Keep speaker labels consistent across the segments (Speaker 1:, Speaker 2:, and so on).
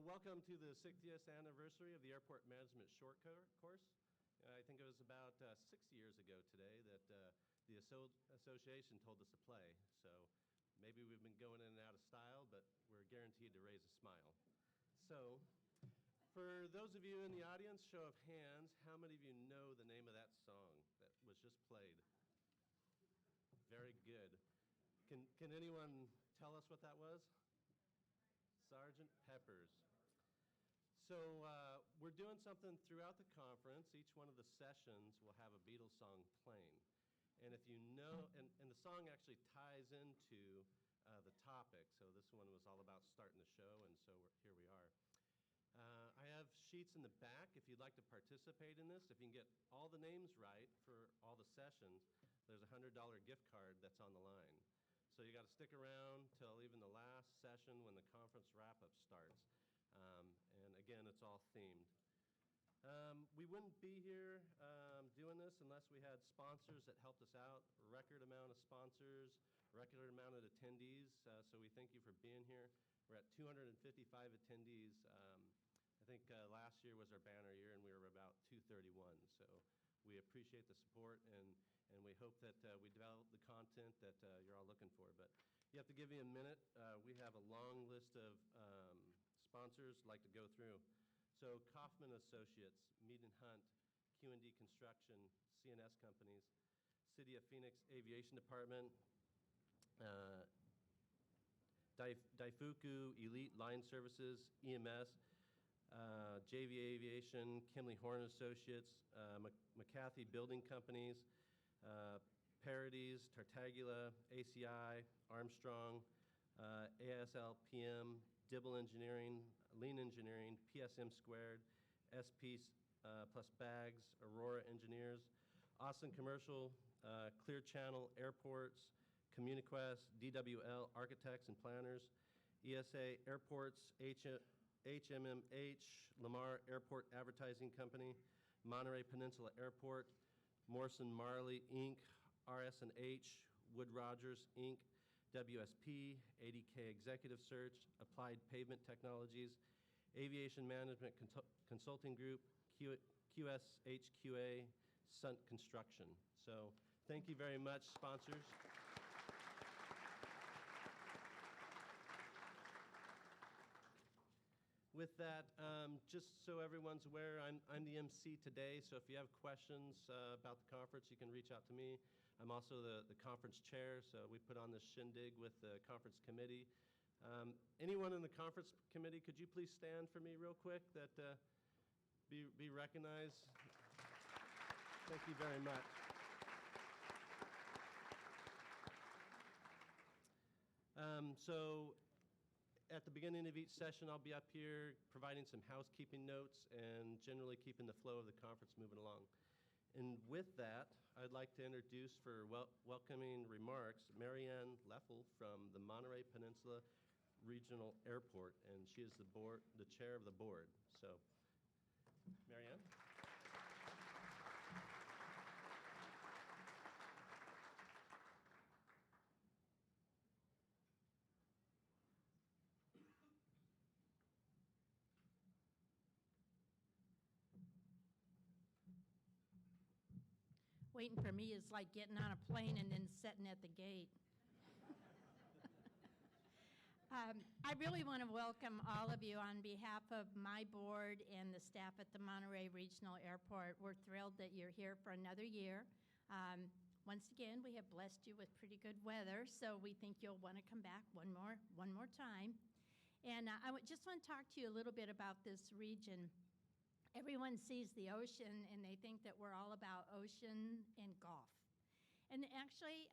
Speaker 1: welcome to the 60th anniversary of the Airport Management Short Course. I think it was about 6 years ago today that the association told us to play. So maybe we've been going in and out of style, but we're guaranteed to raise a smile. So for those of you in the audience, show of hands, how many of you know the name of that song that was just played? Very good. Can anyone tell us what that was? Sergeant Pepper's. So we're doing something throughout the conference. Each one of the sessions will have a Beatles song playing. And if you know, and the song actually ties into the topic. So this one was all about starting the show, and so here we are. I have sheets in the back if you'd like to participate in this. If you can get all the names right for all the sessions, there's a $100 gift card that's on the line. So you got to stick around till even the last session when the conference wrap-up starts. And again, it's all themed. We wouldn't be here doing this unless we had sponsors that helped us out. Record amount of sponsors, record amount of attendees. So we thank you for being here. We're at 255 attendees. I think last year was our banner year, and we were about 231. So we appreciate the support, and we hope that we develop the content that you're all looking for. But you have to give me a minute. We have a long list of sponsors I'd like to go through. So Kaufman Associates, Mead & Hunt, Q&D Construction, CNS Companies, City of Phoenix Aviation Department, Daifuku Elite Line Services, EMS, JV Aviation, Kimley Horn Associates, McCarthy Building Companies, Parodies, Tartaglia, ACI, Armstrong, ASLPM, Dibble Engineering, Lean Engineering, PSM Squared, SP plus Bags, Aurora Engineers, Austin Commercial, Clear Channel Airports, CommuniQuest, DWL Architects and Planners, ESA Airports, HMMH, Lamar Airport Advertising Company, Monterey Peninsula Airport, Morrison Marley, Inc., RS&H, Wood Rogers, Inc., WSP, 80K Executive Search, Applied Pavement Technologies, Aviation Management Consulting Group, QSHQA, Sunt Construction. So thank you very much, sponsors. With that, just so everyone's aware, I'm the MC today, so if you have questions about the conference, you can reach out to me. I'm also the conference chair, so we put on this shindig with the conference committee. Anyone in the conference committee, could you please stand for me real quick, that be recognized? Thank you very much. So at the beginning of each session, I'll be up here providing some housekeeping notes and generally keeping the flow of the conference moving along. And with that, I'd like to introduce for welcoming remarks, Marianne Leffel from the Monterey Peninsula Regional Airport, and she is the chair of the board. So, Marianne.
Speaker 2: Waiting for me is like getting on a plane and then sitting at the gate. I really want to welcome all of you on behalf of my board and the staff at the Monterey Regional Airport. We're thrilled that you're here for another year. Once again, we have blessed you with pretty good weather, so we think you'll want to come back one more time. And I just want to talk to you a little bit about this region. Everyone sees the ocean and they think that we're all about ocean and golf. And actually,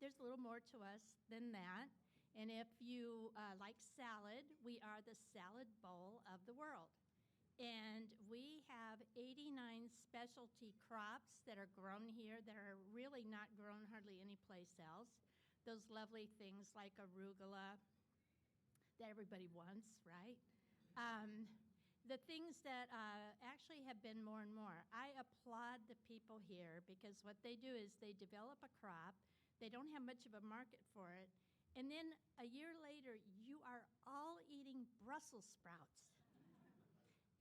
Speaker 2: there's a little more to us than that. And if you like salad, we are the salad bowl of the world. And we have 89 specialty crops that are grown here that are really not grown hardly anyplace else. Those lovely things like arugula that everybody wants, right? The things that actually have been more and more. I applaud the people here because what they do is they develop a crop, they don't have much of a market for it, and then a year later, you are all eating Brussels sprouts.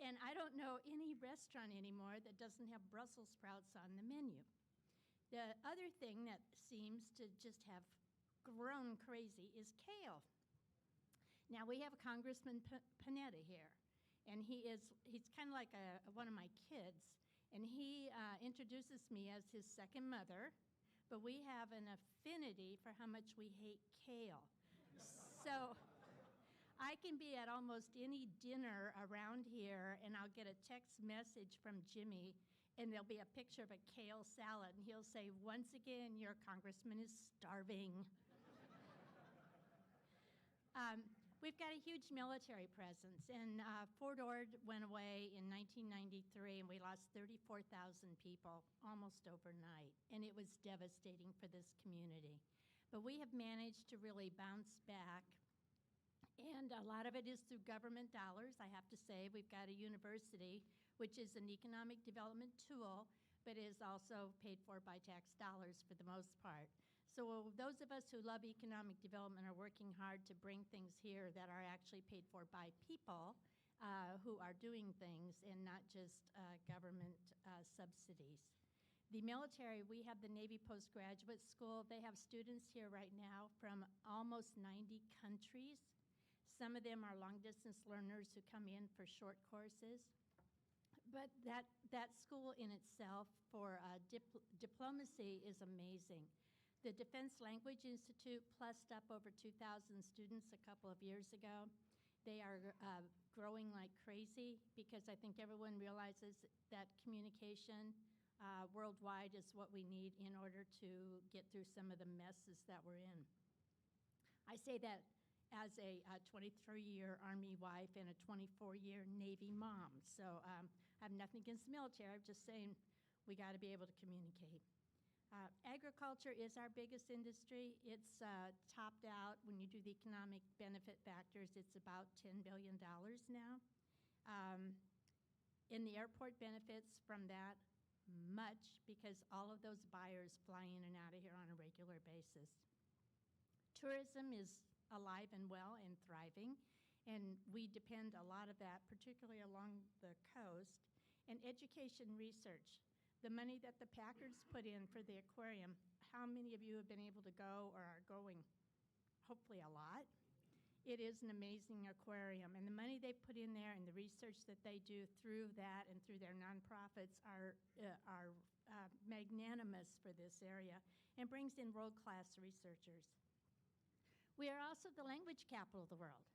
Speaker 2: And I don't know any restaurant anymore that doesn't have Brussels sprouts on the menu. The other thing that seems to just have grown crazy is kale. Now, we have a Congressman Panetta here, and he's kind of like one of my kids, and he introduces me as his second mother, but we have an affinity for how much we hate kale. So I can be at almost any dinner around here, and I'll get a text message from Jimmy, and there'll be a picture of a kale salad, and he'll say, "Once again, your congressman is starving." We've got a huge military presence, and Fort Ord went away in 1993, and we lost 34,000 people almost overnight, and it was devastating for this community. But we have managed to really bounce back, and a lot of it is through government dollars. I have to say, we've got a university, which is an economic development tool, but is also paid for by tax dollars for the most part. So those of us who love economic development are working hard to bring things here that are actually paid for by people who are doing things and not just government subsidies. The military, we have the Navy Postgraduate School. They have students here right now from almost 90 countries. Some of them are long-distance learners who come in for short courses. But that school in itself for diplomacy is amazing. The Defense Language Institute plussed up over 2,000 students a couple of years ago. They are growing like crazy because I think everyone realizes that communication worldwide is what we need in order to get through some of the messes that we're in. I say that as a 23-year Army wife and a 24-year Navy mom. So I have nothing against the military. I'm just saying we got to be able to communicate. Agriculture is our biggest industry. It's topped out. When you do the economic benefit factors, it's about $10 billion now. In the airport benefits from that, much, because all of those buyers fly in and out of here on a regular basis. Tourism is alive and well and thriving, and we depend a lot of that, particularly along the coast. And education research. The money that the Packards put in for the aquarium, how many of you have been able to go or are going? Hopefully a lot. It is an amazing aquarium, and the money they put in there and the research that they do through that and through their nonprofits are magnanimous for this area and brings in world-class researchers. We are also the language capital of the world.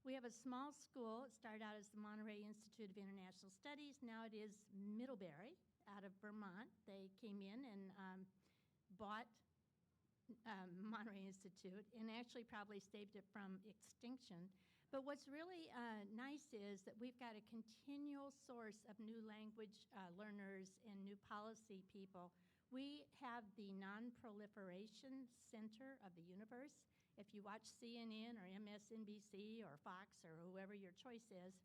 Speaker 2: We have a small school. It started out as the Monterey Institute of International Studies. Now it is Middlebury out of Vermont. They came in and bought Monterey Institute and actually probably saved it from extinction. But what's really nice is that we've got a continual source of new language learners and new policy people. We have the Non-Proliferation Center of the Universe. If you watch CNN or MSNBC or Fox or whoever your choice is,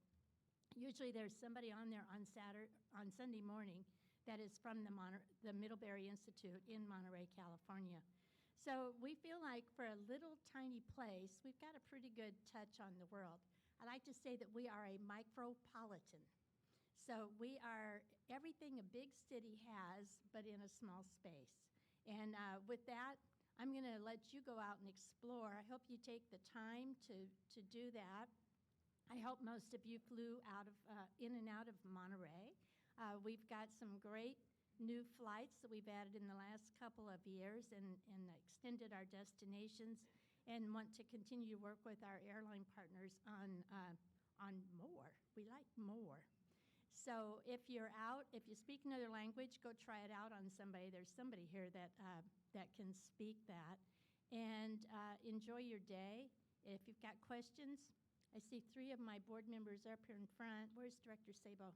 Speaker 2: usually there's somebody on there on Sunday morning that is from the Middlebury Institute in Monterey, California. So we feel like for a little tiny place, we've got a pretty good touch on the world. I like to say that we are a micropolitan. So we are everything a big city has, but in a small space. And with that, I'm going to let you go out and explore. I hope you take the time to do that. I hope most of you flew in and out of Monterey. We've got some great new flights that we've added in the last couple of years and extended our destinations and want to continue to work with our airline partners on more. We like more. So if you're out, if you speak another language, go try it out on somebody. There's somebody here that can speak that. And enjoy your day. If you've got questions, I see 3 of my board members up here in front. Where's Director Sabo?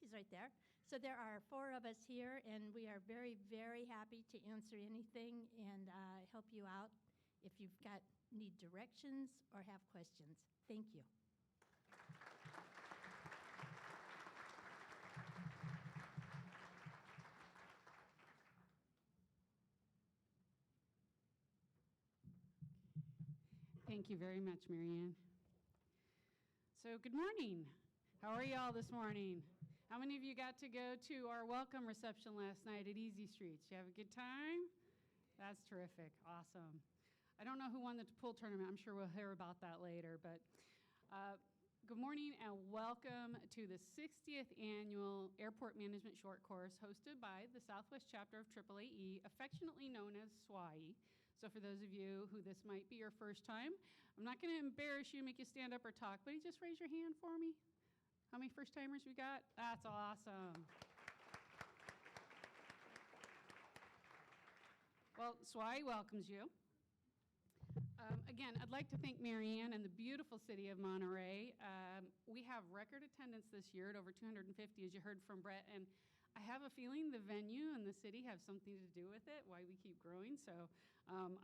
Speaker 2: He's right there. So there are 4 of us here, and we are very, very happy to answer anything and help you out if you've need directions or have questions. Thank you.
Speaker 3: Thank you very much, Marianne. So good morning. How are y'all this morning? How many of you got to go to our welcome reception last night at Easy Streets? You have a good time? That's terrific. Awesome. I don't know who won the pool tournament. I'm sure we'll hear about that later. But good morning and welcome to the 60th Annual Airport Management Short Course hosted by the Southwest Chapter of AAAE, affectionately known as SWAAAE. So for those of you who this might be your first time, I'm not going to embarrass you, make you stand up or talk, but just raise your hand for me. How many first-timers we got? That's awesome. Well, SWAAAE welcomes you. Again, I'd like to thank Marianne and the beautiful city of Monterey. We have record attendance this year at over 250, as you heard from Brett, and I have a feeling the venue and the city have something to do with it, why we keep growing. So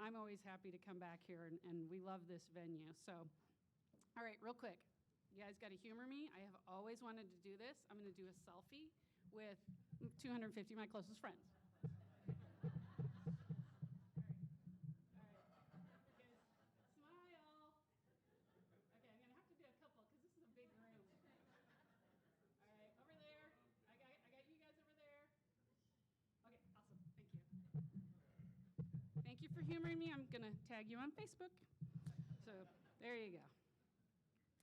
Speaker 3: I'm always happy to come back here, and we love this venue. So, all right, real quick. You guys got to humor me. I have always wanted to do this. I'm going to do a selfie with 250 of my closest friends. Smile. Okay, I'm going to have to do a couple because this is a big room. All right, over there. I got you guys over there. Okay, awesome. Thank you. Thank you for humoring me. I'm going to tag you on Facebook. So there you go.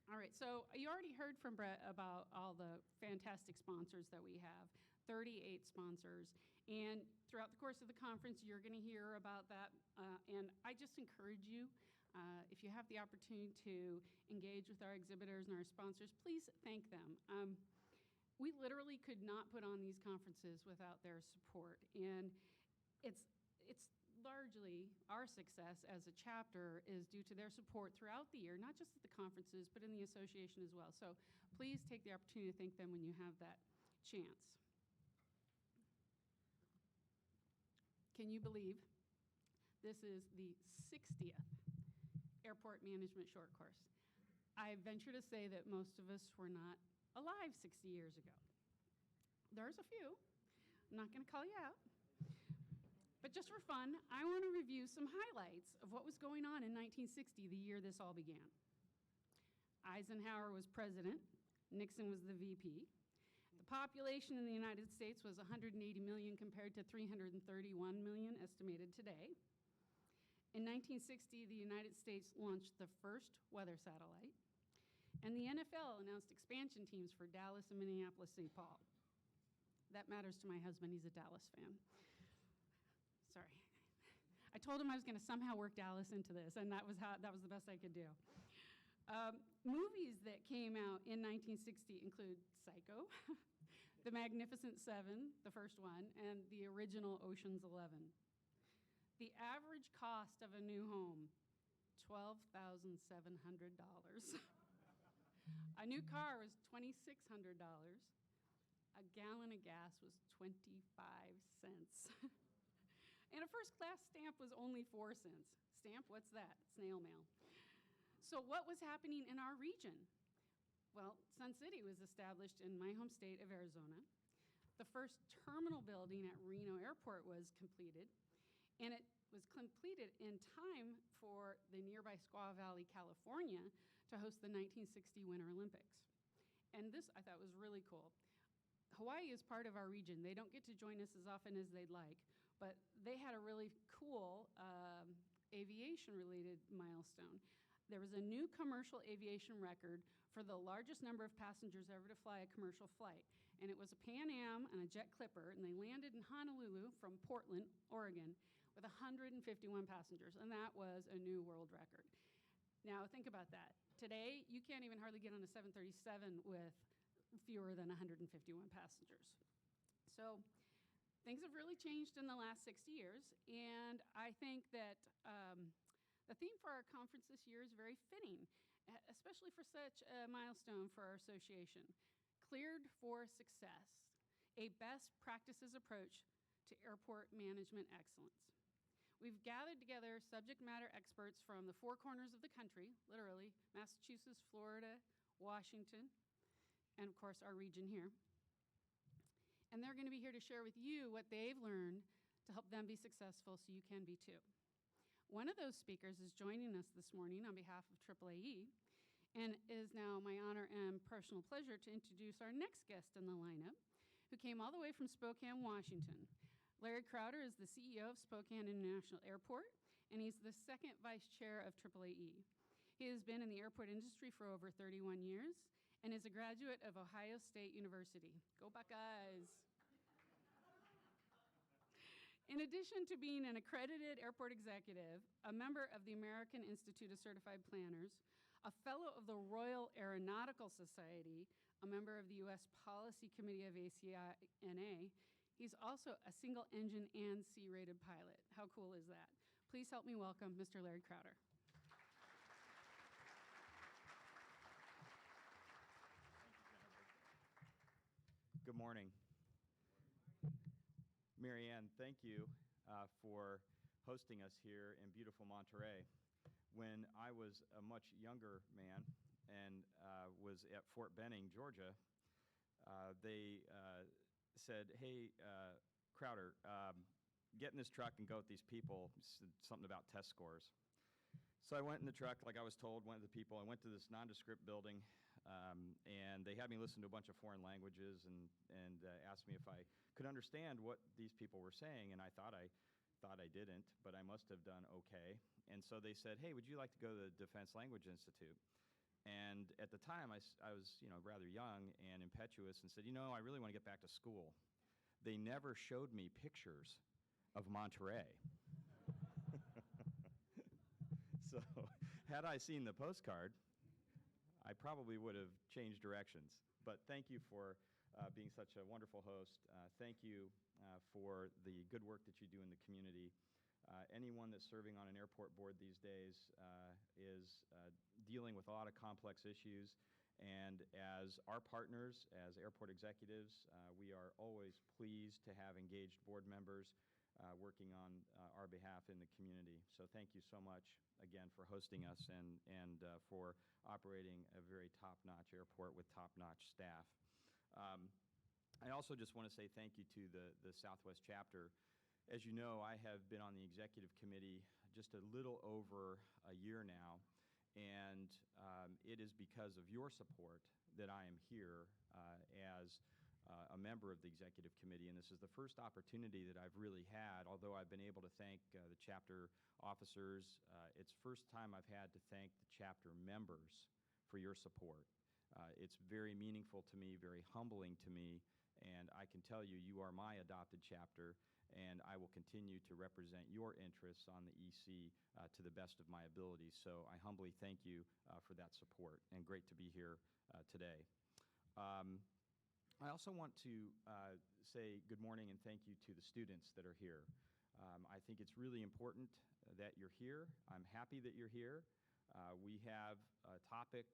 Speaker 3: All right, so you already heard from Brett about all the fantastic sponsors that we have, 38 sponsors. And throughout the course of the conference, you're going to hear about that. And I just encourage you, if you have the opportunity to engage with our exhibitors and our sponsors, please thank them. We literally could not put on these conferences without their support. And it's largely our success as a chapter is due to their support throughout the year, not just at the conferences, but in the association as well. So please take the opportunity to thank them when you have that chance. Can you believe this is the 60th Airport Management Short Course? I venture to say that most of us were not alive 60 years ago. There's a few. I'm not going to call you out. But just for fun, I want to review some highlights of what was going on in 1960, the year this all began. Eisenhower was president. Nixon was the VP. The population in the United States was 180 million compared to 331 million estimated today. In 1960, the United States launched the first weather satellite. And the NFL announced expansion teams for Dallas and Minneapolis-St. Paul. That matters to my husband. He's a Dallas fan. Sorry. I told him I was going to somehow work Dallas into this, and that was the best I could do. Movies that came out in 1960 include Psycho, The Magnificent Seven, the first one, and the original Ocean's 11. The average cost of a new home, $12,700. A new car was $2,600. A gallon of gas was 25 cents. And a first-class stamp was only 4 cents. Stamp, what's that? Snail mail. So what was happening in our region? Well, Sun City was established in my home state of Arizona. The first terminal building at Reno Airport was completed, and it was completed in time for the nearby Squaw Valley, California, to host the 1960 Winter Olympics. And this, I thought, was really cool. Hawaii is part of our region. They don't get to join us as often as they'd like, but they had a really cool aviation-related milestone. There was a new commercial aviation record for the largest number of passengers ever to fly a commercial flight, and it was a Pan Am and a Jet Clipper, and they landed in Honolulu from Portland, Oregon, with 151 passengers, and that was a new world record. Now, think about that. Today, you can't even hardly get on a 737 with fewer than 151 passengers. So things have really changed in the last 60 years, and I think that the theme for our conference this year is very fitting, especially for such a milestone for our association. Cleared for Success, a best practices approach to airport management excellence. We've gathered together subject matter experts from the four corners of the country, literally, Massachusetts, Florida, Washington, and of course our region here. And they're going to be here to share with you what they've learned to help them be successful so you can be too. One of those speakers is joining us this morning on behalf of AAAE, And it is now my honor and personal pleasure to introduce our next guest in the lineup, who came all the way from Spokane, Washington. Larry Krauter is the CEO of Spokane International Airport, and he's the second vice chair of AAAE. He has been in the airport industry for over 31 years and is a graduate of Ohio State University. Go Buckeyes! In addition to being an accredited airport executive, a member of the American Institute of Certified Planners, a fellow of the Royal Aeronautical Society, a member of the U.S. Policy Committee of ACNA, he's also a single-engine and C-rated pilot. How cool is that? Please help me welcome Mr. Larry Krauter.
Speaker 4: Good morning. Mary Ann, thank you for hosting us here in beautiful Monterey. When I was a much younger man and was at Fort Benning, Georgia, they said, hey, Krauter, get in this truck and go with these people, something about test scores. So I went in the truck like I was told, went with the people. I went to this nondescript building, and they had me listen to a bunch of foreign languages and asked me if I could understand what these people were saying, and I thought I didn't, but I must have done okay. And so they said, hey, would you like to go to the Defense Language Institute? And at the time, I was rather young and impetuous and said, I really want to get back to school. They never showed me pictures of Monterey. So had I seen the postcard, I probably would have changed directions. But thank you for being such a wonderful host. Thank you for the good work that you do in the community. Anyone that's serving on an airport board these days is dealing with a lot of complex issues. And as our partners, as airport executives, we are always pleased to have engaged board members working on our behalf in the community. So thank you so much again for hosting us and for operating a very top-notch airport with top-notch staff. I also just want to say thank you to the Southwest chapter. As you know, I have been on the executive committee just a little over a year now, and it is because of your support that I am here as a member of the executive committee, and this is the first opportunity that I've really had, although I've been able to thank the chapter officers. It's the first time I've had to thank the chapter members for your support. It's very meaningful to me, very humbling to me, and I can tell you, you are my adopted chapter, and I will continue to represent your interests on the EC to the best of my abilities. So I humbly thank you for that support, and great to be here today. I also want to say good morning and thank you to the students that are here. I think it's really important that you're here. I'm happy that you're here. We have a topic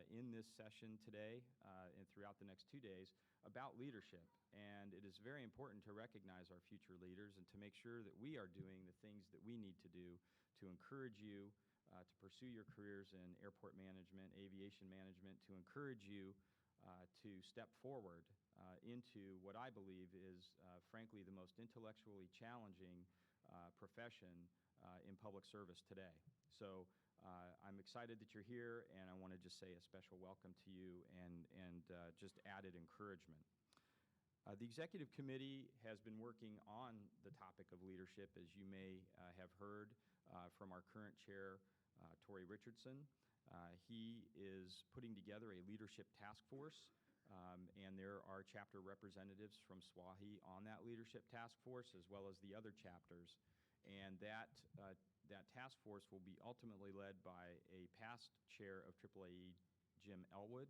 Speaker 4: in this session today and throughout the next 2 days about leadership. And it is very important to recognize our future leaders and to make sure that we are doing the things that we need to do to encourage you to pursue your careers in airport management, aviation management, to encourage you to step forward into what I believe is, frankly, the most intellectually challenging profession in public service today. So I'm excited that you're here, and I want to just say a special welcome to you and just added encouragement. The Executive Committee has been working on the topic of leadership, as you may have heard from our current chair, Tori Richardson. He is putting together a leadership task force, and there are chapter representatives from SWAAAE on that leadership task force, as well as the other chapters. And that task force will be ultimately led by a past chair of AAAE, Jim Elwood.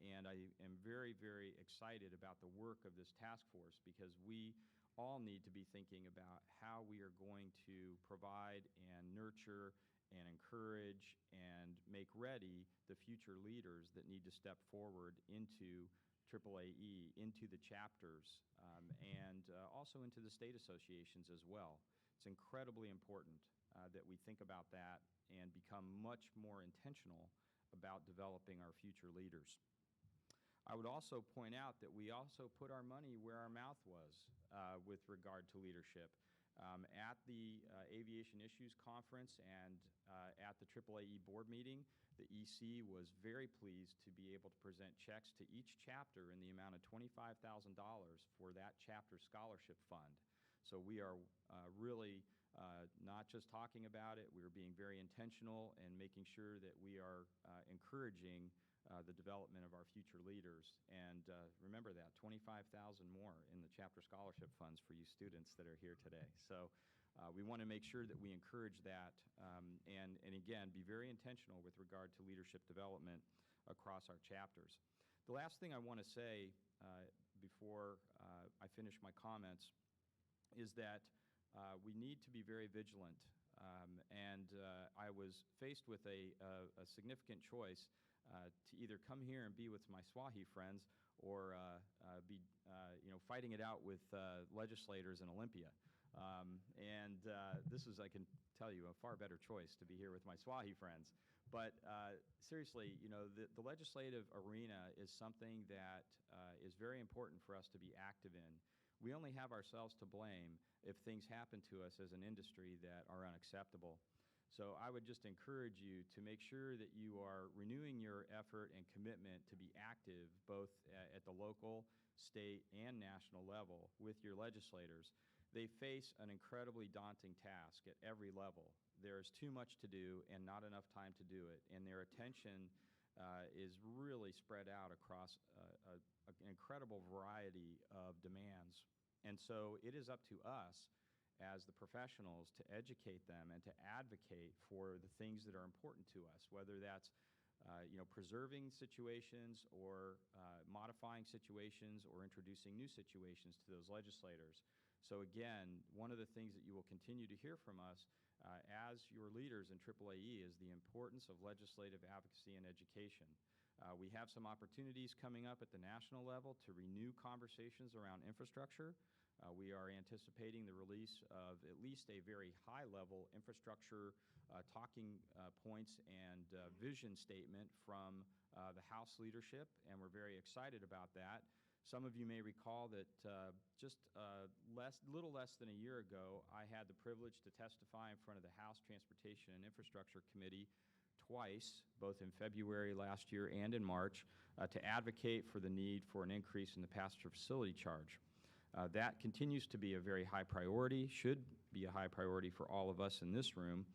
Speaker 4: And I am very, very excited about the work of this task force, because we all need to be thinking about how we are going to provide and nurture and encourage and make ready the future leaders that need to step forward into AAAE, into the chapters, and also into the state associations as well. It's incredibly important that we think about that and become much more intentional about developing our future leaders. I would also point out that we also put our money where our mouth was with regard to leadership. At the Aviation Issues Conference and at the AAAE board meeting, the EC was very pleased to be able to present checks to each chapter in the amount of $25,000 for that chapter scholarship fund. So we are really not just talking about it, we are being very intentional and making sure that we are encouraging the development of our future leaders. And remember that, 25,000 more in the chapter scholarship funds for you students that are here today. So we want to make sure that we encourage that and again, be very intentional with regard to leadership development across our chapters. The last thing I want to say before I finish my comments is that we need to be very vigilant. I was faced with a significant choice to either come here and be with my SWAAAE friends or be fighting it out with legislators in Olympia. This is, I can tell you, a far better choice to be here with my SWAAAE friends. But seriously, the legislative arena is something that is very important for us to be active in. We only have ourselves to blame if things happen to us as an industry that are unacceptable. So I would just encourage you to make sure that you are renewing your effort and commitment to be active both at the local, state, and national level with your legislators. They face an incredibly daunting task at every level. There is too much to do and not enough time to do it, and their attention is really spread out across an incredible variety of demands. And so it is up to us as the professionals to educate them and to advocate for the things that are important to us, whether that's preserving situations or modifying situations or introducing new situations to those legislators. So again, one of the things that you will continue to hear from us as your leaders in AAAE is the importance of legislative advocacy and education. We have some opportunities coming up at the national level to renew conversations around infrastructure. We are anticipating the release of at least a very high-level infrastructure talking points and vision statement from the House leadership, and we're very excited about that. Some of you may recall that just little less than a year ago, I had the privilege to testify in front of the House Transportation and Infrastructure Committee twice, both in February last year and in March, to advocate for the need for an increase in the passenger facility charge. That continues to be a very high priority, should be a high priority for all of us in this room,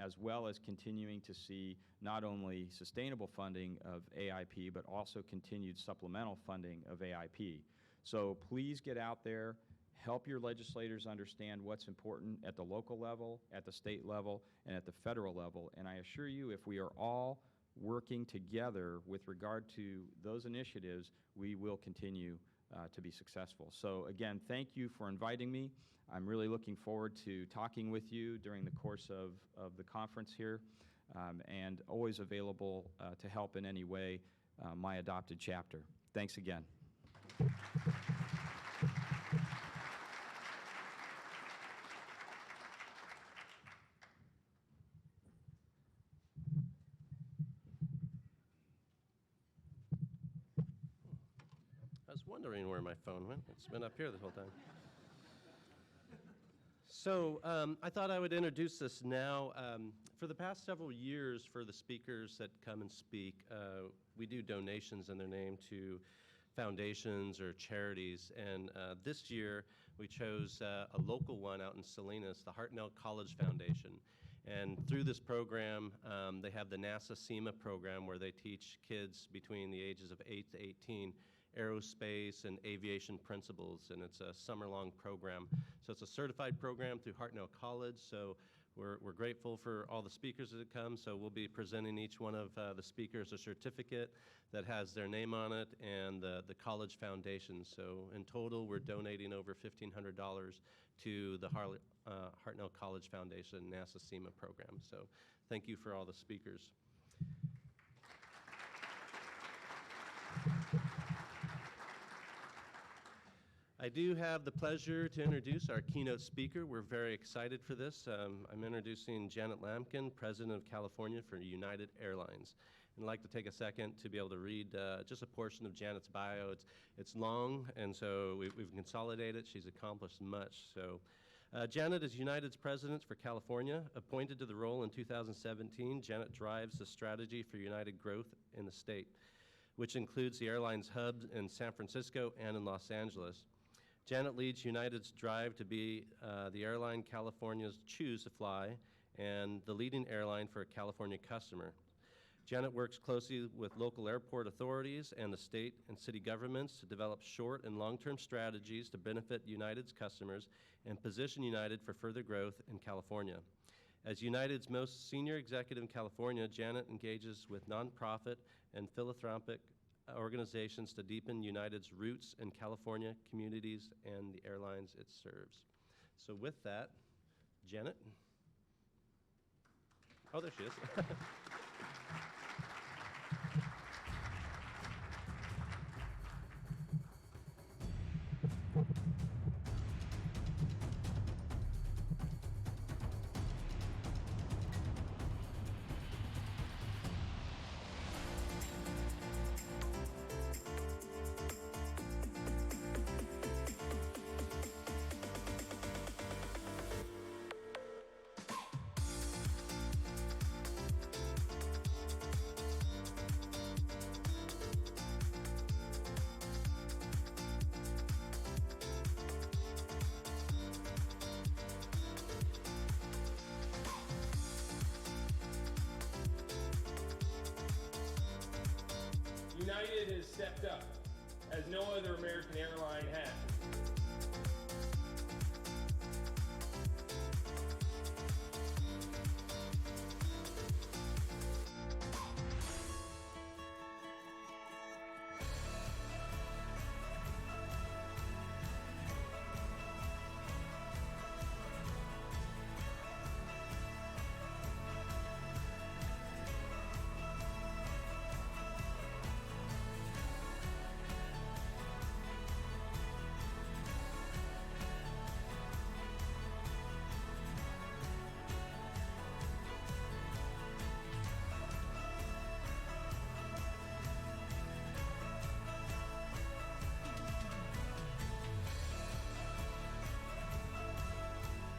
Speaker 4: as well as continuing to see not only sustainable funding of AIP, but also continued supplemental funding of AIP. So please get out there, help your legislators understand what's important at the local level, at the state level, and at the federal level. And I assure you, if we are all working together with regard to those initiatives, we will continue to be successful. So again, thank you for inviting me. I'm really looking forward to talking with you during the course of the conference here, and always available to help in any way my adopted chapter. Thanks again.
Speaker 1: I was wondering where my phone went. It's been up here the whole time. So I thought I would introduce this now. For the past several years, for the speakers that come and speak, we do donations in their name to foundations or charities. And this year, we chose a local one out in Salinas, the Hartnell College Foundation. And through this program, they have the NASA SEMA program where they teach kids between the ages of 8 to 18 aerospace and aviation principles, and it's a summer-long program. So it's a certified program through Hartnell College, so we're grateful for all the speakers that come. So we'll be presenting each one of the speakers a certificate that has their name on it and the college foundation. So in total, we're donating over $1,500 to the Hartnell College Foundation NASA SEMA program. So thank you for all the speakers. I do have the pleasure to introduce our keynote speaker. We're very excited for this. I'm introducing Janet Lamkin, President of California for United Airlines. And I'd like to take a second to be able to read just a portion of Janet's bio. It's long, and so we've consolidated. She's accomplished much. So Janet is United's president for California. Appointed to the role in 2017, Janet drives the strategy for United growth in the state, which includes the airline's hubs in San Francisco and in Los Angeles. Janet leads United's drive to be the airline Californians choose to fly and the leading airline for a California customer. Janet works closely with local airport authorities and the state and city governments to develop short and long-term strategies to benefit United's customers and position United for further growth in California. As United's most senior executive in California, Janet engages with nonprofit and philanthropic organizations to deepen United's roots in California communities and the airlines it serves. So with that, Janet. Oh, there she is.
Speaker 5: United has stepped up, as no other American airline has.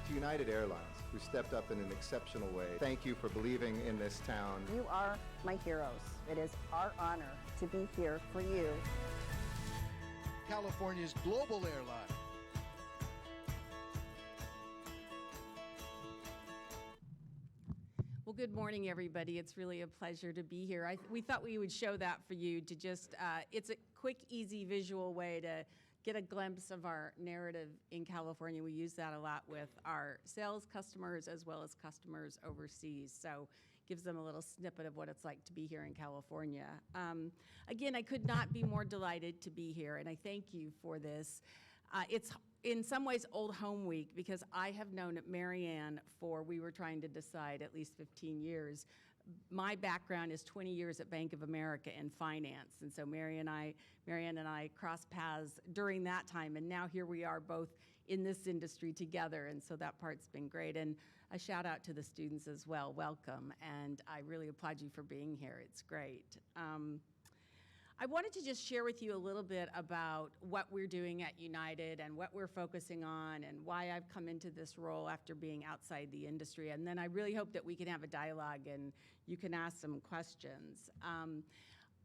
Speaker 6: To United Airlines, who stepped up in an exceptional way, thank you for believing in this town.
Speaker 7: You are my heroes. It is our honor to be here for you.
Speaker 8: California's global airline.
Speaker 9: Well, good morning, everybody. It's really a pleasure to be here. We thought we would show that for you to just, it's a quick, easy visual way to get a glimpse of our narrative in California. We use that a lot with our sales customers as well as customers overseas. So gives them a little snippet of what it's like to be here in California. Again, I could not be more delighted to be here, and I thank you for this. It's in some ways old home week because I have known Marianne for, we were trying to decide, at least 15 years. My background is 20 years at Bank of America in finance, and so Marianne and I crossed paths during that time, and now here we are both in this industry together, and so that part's been great. And a shout out to the students as well. Welcome, and I really applaud you for being here. It's great. I wanted to just share with you a little bit about what we're doing at United and what we're focusing on and why I've come into this role after being outside the industry. And then I really hope that we can have a dialogue and you can ask some questions.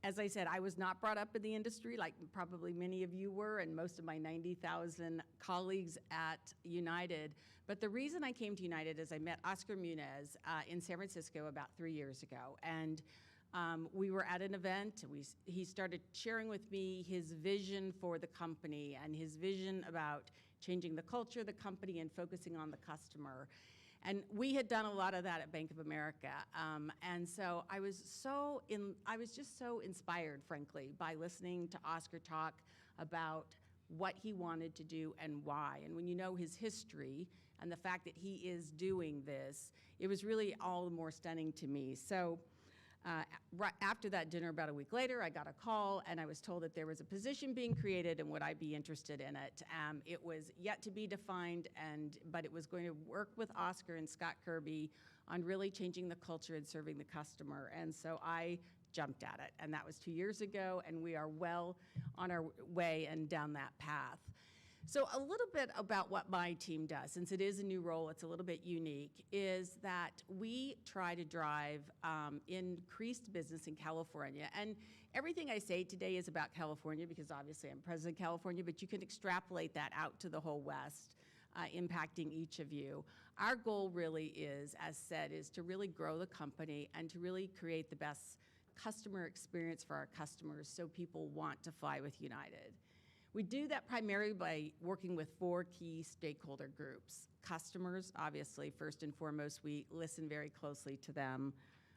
Speaker 9: As I said, I was not brought up in the industry like probably many of you were and most of my 90,000 colleagues at United. But the reason I came to United is I met Oscar Munoz in San Francisco about 3 years ago. And we were at an event. He started sharing with me his vision for the company and his vision about changing the culture of the company and focusing on the customer. And we had done a lot of that at Bank of America. And so I was just so inspired, frankly, by listening to Oscar talk about what he wanted to do and why. And when you know his history and the fact that he is doing this, it was really all the more stunning to me. So right after that dinner, about a week later, I got a call and I was told that there was a position being created and would I be interested in it. It was yet to be defined, but it was going to work with Oscar and Scott Kirby on really changing the culture and serving the customer. And so I jumped at it, and that was 2 years ago, and we are well on our way and down that path. So a little bit about what my team does, since it is a new role, it's a little bit unique, is that we try to drive increased business in California. And everything I say today is about California because obviously I'm president of California, but you can extrapolate that out to the whole West, impacting each of you. Our goal really is, as said, is to really grow the company and to really create the best customer experience for our customers so people want to fly with United. We do that primarily by working with 4 key stakeholder groups. Customers, obviously, first and foremost, we listen very closely to them.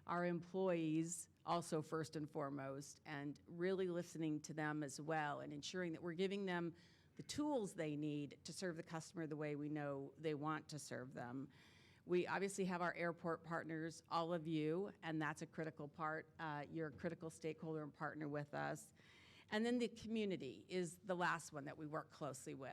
Speaker 9: Our employees, also first and foremost, and really listening to them as well and ensuring that we're giving them the tools they need to serve the customer the way we know they want to serve them. We obviously have our airport partners, all of you, and that's a critical part. You're a critical stakeholder and partner with us. And then the community is the last one that we work closely with,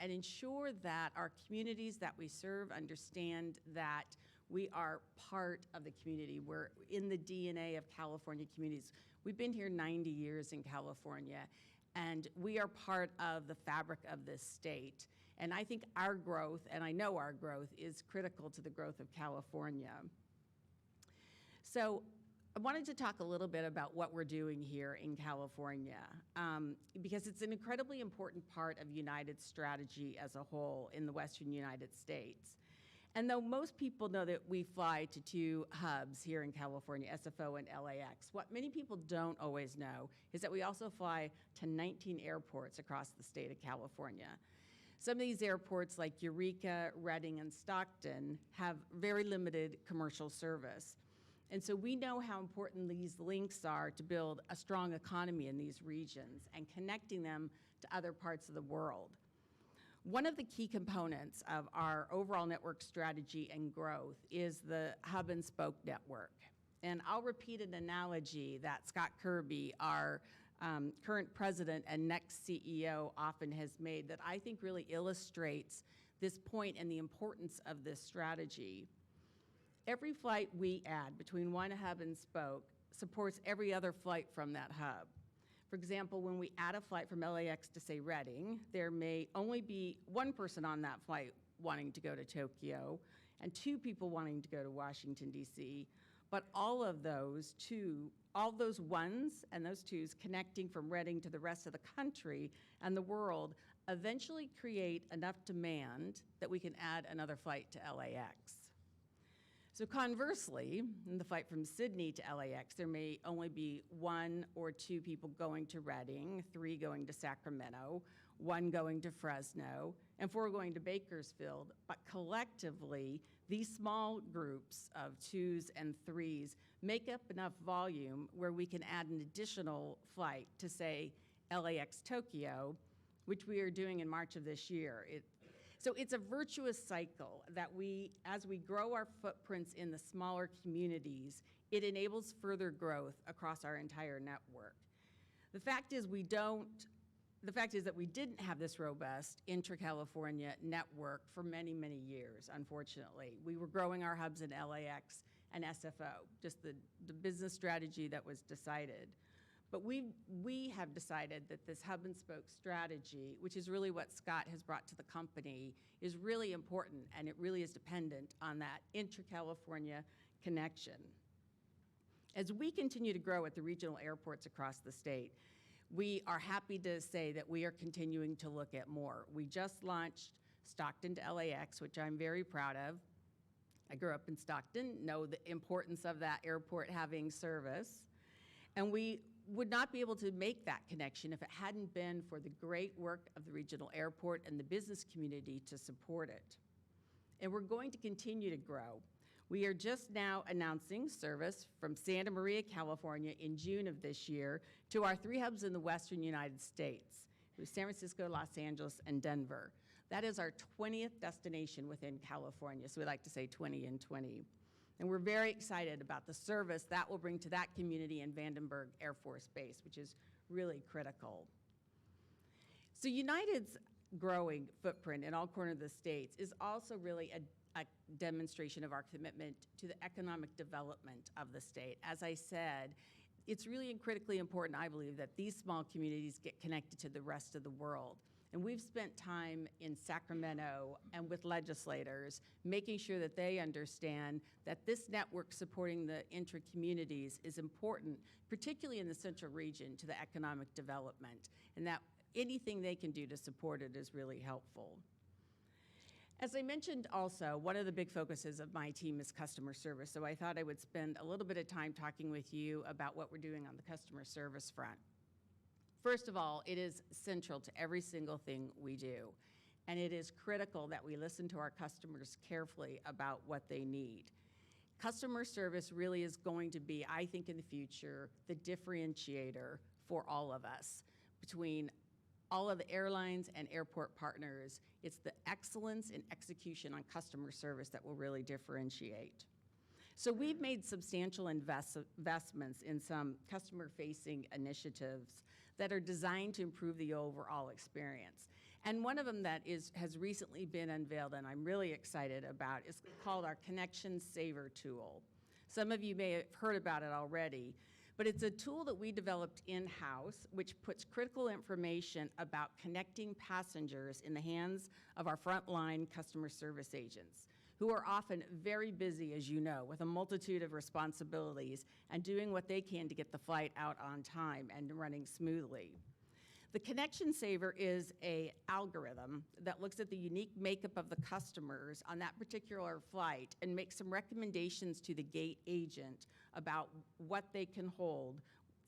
Speaker 9: and ensure that our communities that we serve understand that we are part of the community. We're in the DNA of California communities. We've been here 90 years in California, and we are part of the fabric of this state. And I think our growth, and I know our growth, is critical to the growth of California. So I wanted to talk a little bit about what we're doing here in California, because it's an incredibly important part of United's strategy as a whole in the Western United States. And though most people know that we fly to 2 hubs here in California, SFO and LAX, what many people don't always know is that we also fly to 19 airports across the state of California. Some of these airports like Eureka, Redding, and Stockton have very limited commercial service. And so we know how important these links are to build a strong economy in these regions and connecting them to other parts of the world. One of the key components of our overall network strategy and growth is the hub and spoke network. And I'll repeat an analogy that Scott Kirby, our current president and next CEO, often has made that I think really illustrates this point and the importance of this strategy. Every flight we add between one hub and spoke supports every other flight from that hub. For example, when we add a flight from LAX to, say, Redding, there may only be one person on that flight wanting to go to Tokyo and 2 people wanting to go to Washington, D.C., but all those ones and those 2s connecting from Redding to the rest of the country and the world eventually create enough demand that we can add another flight to LAX. So conversely, in the flight from Sydney to LAX, there may only be 1 or 2 people going to Redding, 3 going to Sacramento, 1 going to Fresno, and 4 going to Bakersfield. But collectively, these small groups of 2s and 3s make up enough volume where we can add an additional flight to, say, LAX Tokyo, which we are doing in March of this year. So it's a virtuous cycle that as we grow our footprints in the smaller communities, it enables further growth across our entire network. The fact is that we didn't have this robust intra-California network for many, many years, unfortunately. We were growing our hubs in LAX and SFO, just the business strategy that was decided. But we have decided that this hub and spoke strategy, which is really what Scott has brought to the company, is really important, and it really is dependent on that intra-California connection. As we continue to grow at the regional airports across the state, we are happy to say that we are continuing to look at more. We just launched Stockton to LAX, which I'm very proud of. I grew up in Stockton, know the importance of that airport having service. And we would not be able to make that connection if it hadn't been for the great work of the regional airport and the business community to support it. And we're going to continue to grow. We are just now announcing service from Santa Maria, California in June of this year to our 3 hubs in the Western United States, San Francisco, Los Angeles, and Denver. That is our 20th destination within California, so we like to say 20 and 20. And we're very excited about the service that will bring to that community in Vandenberg Air Force Base, which is really critical. So United's growing footprint in all corners of the states is also really a demonstration of our commitment to the economic development of the state. As I said, it's really critically important, I believe, that these small communities get connected to the rest of the world. And we've spent time in Sacramento and with legislators, making sure that they understand that this network supporting the intra-communities is important, particularly in the central region, to the economic development, and that anything they can do to support it is really helpful. As I mentioned also, one of the big focuses of my team is customer service, so I thought I would spend a little bit of time talking with you about what we're doing on the customer service front. First of all, it is central to every single thing we do, and it is critical that we listen to our customers carefully about what they need. Customer service really is going to be, I think in the future, the differentiator for all of us between all of the airlines and airport partners. It's the excellence in execution on customer service that will really differentiate. So we've made substantial investments in some customer-facing initiatives that are designed to improve the overall experience. And one of them that has recently been unveiled and I'm really excited about is called our Connection Saver tool. Some of you may have heard about it already, but it's a tool that we developed in-house, which puts critical information about connecting passengers in the hands of our frontline customer service agents, who are often very busy, as you know, with a multitude of responsibilities and doing what they can to get the flight out on time and running smoothly. The Connection Saver is an algorithm that looks at the unique makeup of the customers on that particular flight and makes some recommendations to the gate agent about what they can hold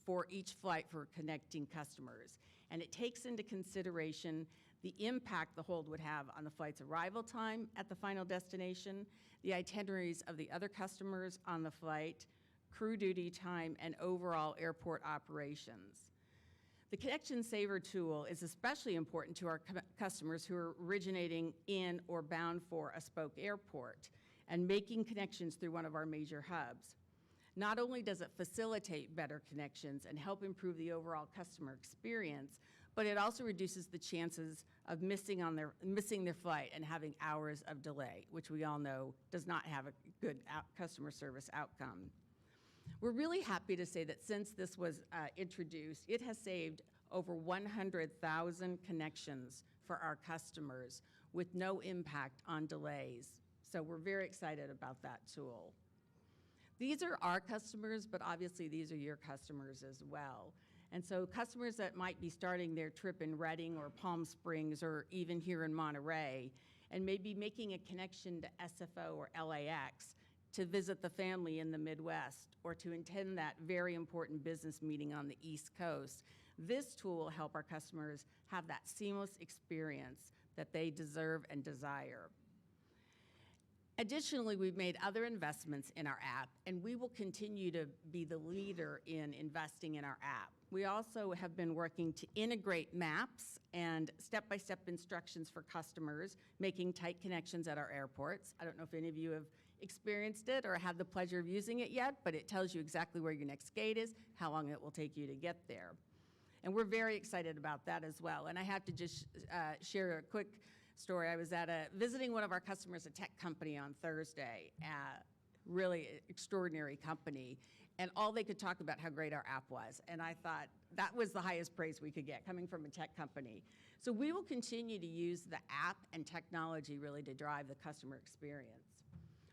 Speaker 9: for each flight for connecting customers. And it takes into consideration the impact the hold would have on the flight's arrival time at the final destination, the itineraries of the other customers on the flight, crew duty time, and overall airport operations. The Connection Saver tool is especially important to our customers who are originating in or bound for a Spoke airport and making connections through one of our major hubs. Not only does it facilitate better connections and help improve the overall customer experience, but it also reduces the chances of missing their flight and having hours of delay, which we all know does not have a good customer service outcome. We're really happy to say that since this was introduced, it has saved over 100,000 connections for our customers with no impact on delays. So we're very excited about that tool. These are our customers, but obviously these are your customers as well. And so customers that might be starting their trip in Redding or Palm Springs or even here in Monterey and maybe making a connection to SFO or LAX to visit the family in the Midwest or to attend that very important business meeting on the East Coast, this tool will help our customers have that seamless experience that they deserve and desire. Additionally, we've made other investments in our app, and we will continue to be the leader in investing in our app. We also have been working to integrate maps and step-by-step instructions for customers, making tight connections at our airports. I don't know if any of you have experienced it or had the pleasure of using it yet, but it tells you exactly where your next gate is, how long it will take you to get there. And we're very excited about that as well. And I have to just share a quick story. I was visiting one of our customers, a tech company, on Thursday, really extraordinary company, and all they could talk about how great our app was. And I thought that was the highest praise we could get coming from a tech company. So we will continue to use the app and technology really to drive the customer experience.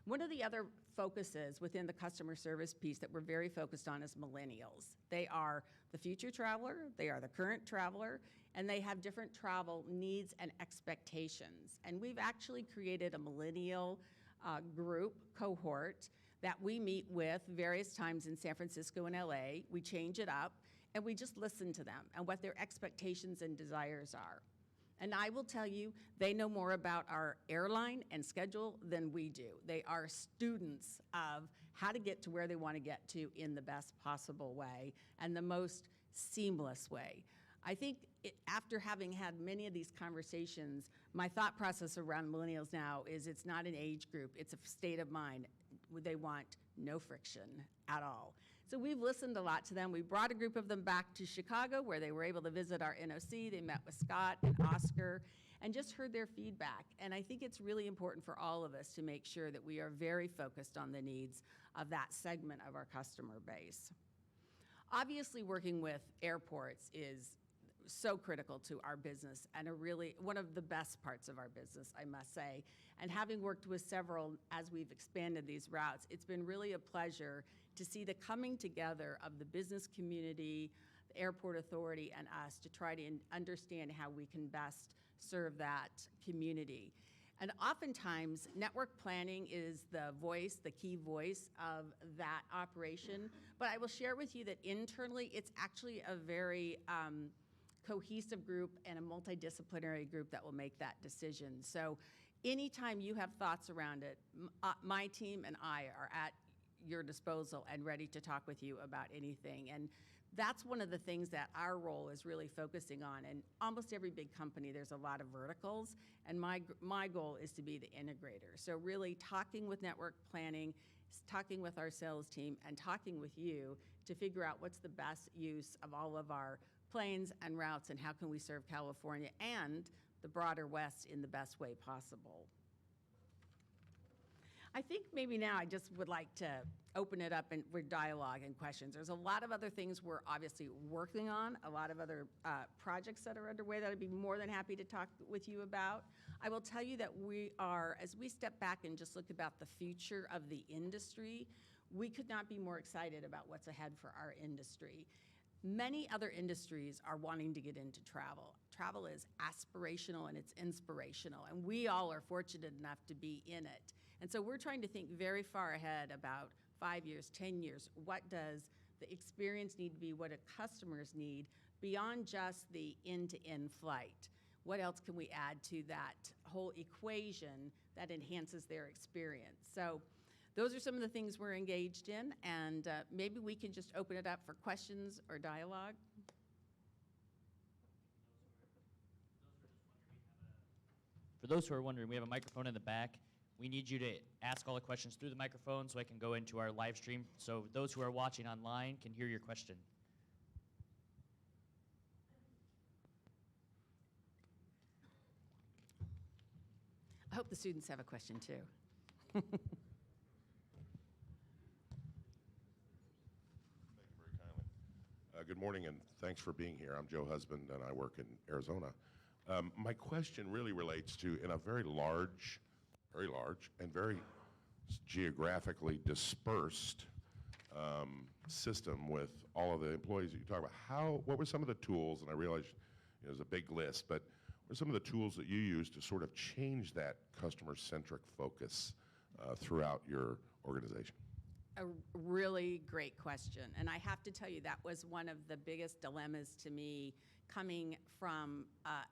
Speaker 9: One of the other focuses within the customer service piece that we're very focused on is millennials. They are the future traveler, they are the current traveler, and they have different travel needs and expectations. And we've actually created a millennial cohort that we meet with various times in San Francisco and LA. We change it up, and we just listen to them and what their expectations and desires are. And I will tell you, they know more about our airline and schedule than we do. They are students of how to get to where they want to get to in the best possible way and the most seamless way. I think after having had many of these conversations, my thought process around millennials now is it's not an age group, it's a state of mind. They want no friction at all. So we've listened a lot to them. We brought a group of them back to Chicago where they were able to visit our NOC. They met with Scott and Oscar and just heard their feedback. And I think it's really important for all of us to make sure that we are very focused on the needs of that segment of our customer base. Obviously, working with airports is so critical to our business and one of the best parts of our business, I must say. And having worked with several as we've expanded these routes, it's been really a pleasure to see the coming together of the business community, the airport authority, and us to try to understand how we can best serve that community. And oftentimes, network planning is the key voice of that operation. But I will share with you that internally, it's actually a very cohesive group and a multidisciplinary group that will make that decision. So anytime you have thoughts around it, my team and I are at your disposal and ready to talk with you about anything. And that's one of the things that our role is really focusing on. And almost every big company, there's a lot of verticals, and my goal is to be the integrator. So really talking with network planning, talking with our sales team, and talking with you to figure out what's the best use of all of our planes and routes and how can we serve California and the broader West in the best way possible. I think maybe now I just would like to open it up for dialogue and questions. There's a lot of other things we're obviously working on, a lot of other projects that are underway that I'd be more than happy to talk with you about. I will tell you that we are, as we step back and just look about the future of the industry, we could not be more excited about what's ahead for our industry. Many other industries are wanting to get into travel. Travel is aspirational and it's inspirational, and we all are fortunate enough to be in it. And so we're trying to think very far ahead about 5 years, 10 years. What does the experience need to be? What do customers need beyond just the end-to-end flight? What else can we add to that whole equation that enhances their experience? So those are some of the things we're engaged in, and maybe we can just open it up for questions or dialogue.
Speaker 10: For those who are wondering, we have a microphone in the back. We need you to ask all the questions through the microphone so I can go into our live stream so those who are watching online can hear your question.
Speaker 9: I hope the students have a question too.
Speaker 11: Thank you very kindly. Good morning, and thanks for being here. I'm Joe Husband, and I work in Arizona. My question really relates to, in a very large and very geographically dispersed system with all of the employees that you talk about, what were some of the tools, and I realize there's a big list, but what are some of the tools that you use to sort of change that customer-centric focus throughout your organization?
Speaker 9: A really great question, and I have to tell you that was one of the biggest dilemmas to me coming from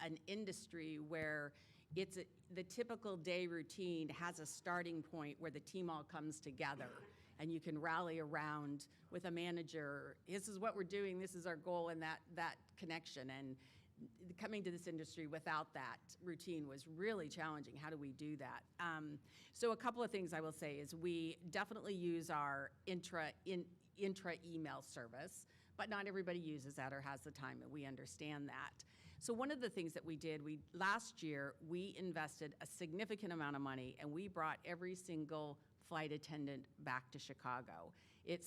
Speaker 9: an industry where the typical day routine has a starting point where the team all comes together and you can rally around with a manager. This is what we're doing, this is our goal, and that connection. And coming to this industry without that routine was really challenging. How do we do that? So a couple of things I will say is we definitely use our intra-email service, but not everybody uses that or has the time, and we understand that. So one of the things that we did, last year, we invested a significant amount of money, and we brought every single flight attendant back to Chicago. It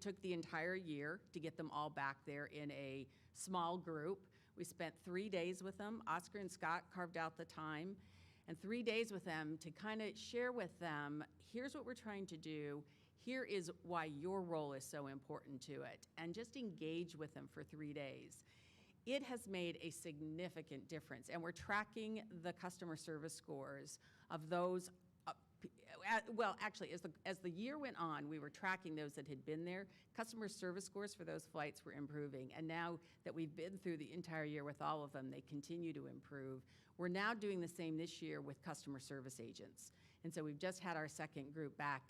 Speaker 9: took the entire year to get them all back there in a small group. We spent 3 days with them. Oscar and Scott carved out the time, and 3 days with them to kind of share with them, here's what we're trying to do, here is why your role is so important to it, and just engage with them for 3 days. It has made a significant difference, and we're tracking the customer service scores of those. Well, actually, as the year went on, we were tracking those that had been there. Customer service scores for those flights were improving, and now that we've been through the entire year with all of them, they continue to improve. We're now doing the same this year with customer service agents, and so we've just had our second group back,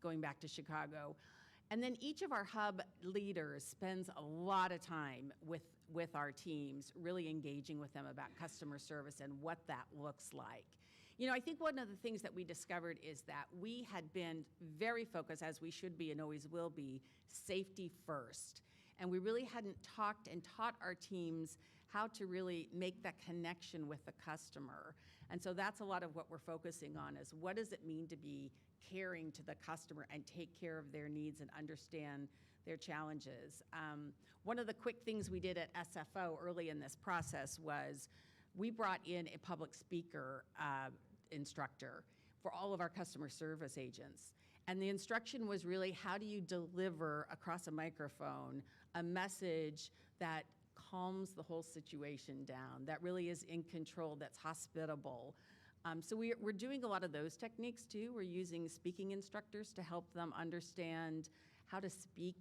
Speaker 9: going back to Chicago. And then each of our hub leaders spends a lot of time with our teams, really engaging with them about customer service and what that looks like. You know, I think one of the things that we discovered is that we had been very focused, as we should be and always will be, safety first. And we really hadn't talked and taught our teams how to really make that connection with the customer. And so that's a lot of what we're focusing on, is what does it mean to be caring to the customer and take care of their needs and understand their challenges. One of the quick things we did at SFO early in this process was we brought in a public speaker instructor for all of our customer service agents. And the instruction was really, how do you deliver across a microphone a message that calms the whole situation down, that really is in control, that's hospitable. So we're doing a lot of those techniques too. We're using speaking instructors to help them understand how to speak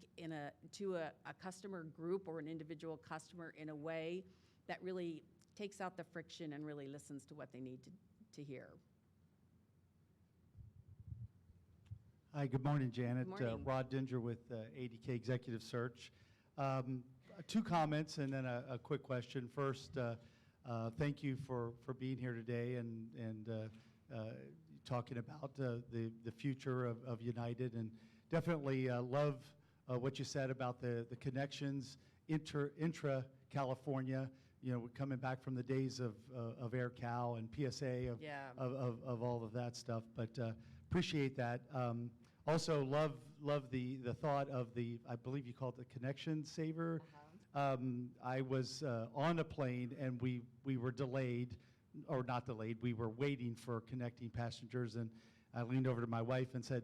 Speaker 9: to a customer group or an individual customer in a way that really takes out the friction and really listens to what they need to hear.
Speaker 12: Hi, good morning, Janet.
Speaker 9: Good morning.
Speaker 12: Rod Dinger with ADK Executive Search. Two comments and then a quick question. First, thank you for being here today and talking about the future of United, and definitely love what you said about the connections intra-California. You know, we're coming back from the days of AirCal and PSA of all of that stuff, but appreciate that. Also love the thought of I believe you call it the connection saver. I was on a plane and we were delayed, or not delayed, we were waiting for connecting passengers, and I leaned over to my wife and said,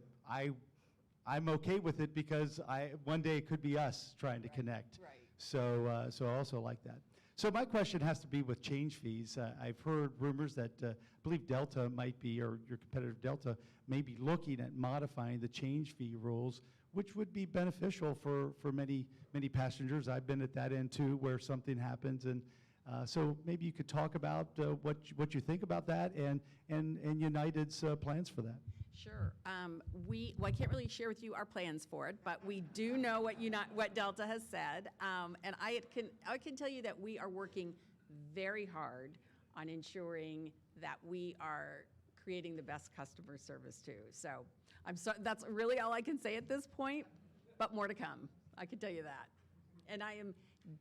Speaker 12: I'm okay with it because one day it could be us trying to connect.
Speaker 9: Right.
Speaker 12: So I also like that. So my question has to be with change fees. I've heard rumors that I believe Delta might be, or your competitor Delta, may be looking at modifying the change fee rules, which would be beneficial for many passengers. I've been at that end too, where something happens, and so maybe you could talk about what you think about that and United's plans for that.
Speaker 9: Sure. Well, I can't really share with you our plans for it, but we do know what Delta has said, and I can tell you that we are working very hard on ensuring that we are creating the best customer service too. So that's really all I can say at this point, but more to come. I can tell you that. And I am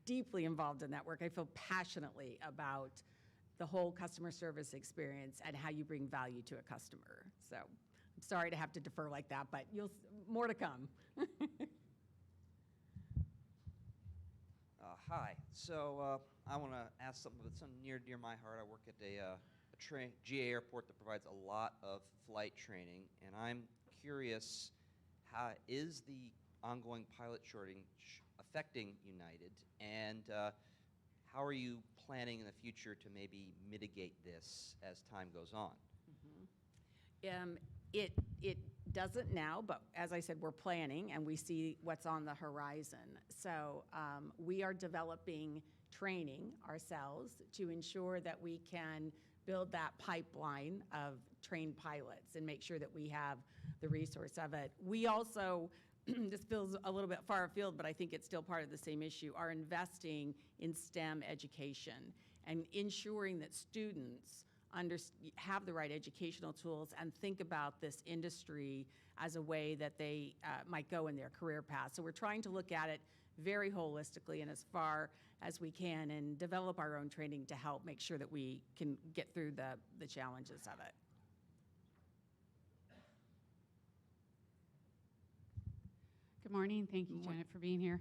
Speaker 9: deeply involved in that work. I feel passionately about the whole customer service experience and how you bring value to a customer. So I'm sorry to have to defer like that, but more to come.
Speaker 13: Hi. So I want to ask something that's near and dear my heart. I work at a GA airport that provides a lot of flight training, and I'm curious, how is the ongoing pilot shortage affecting United, and how are you planning in the future to maybe mitigate this as time goes on?
Speaker 9: It doesn't now, but as I said, we're planning and we see what's on the horizon. So we are developing training ourselves to ensure that we can build that pipeline of trained pilots and make sure that we have the resource of it. We also, this feels a little bit far afield, but I think it's still part of the same issue, are investing in STEM education and ensuring that students have the right educational tools and think about this industry as a way that they might go in their career path. So we're trying to look at it very holistically and as far as we can and develop our own training to help make sure that we can get through the challenges of it.
Speaker 3: Good morning. Thank you, Janet, for being here.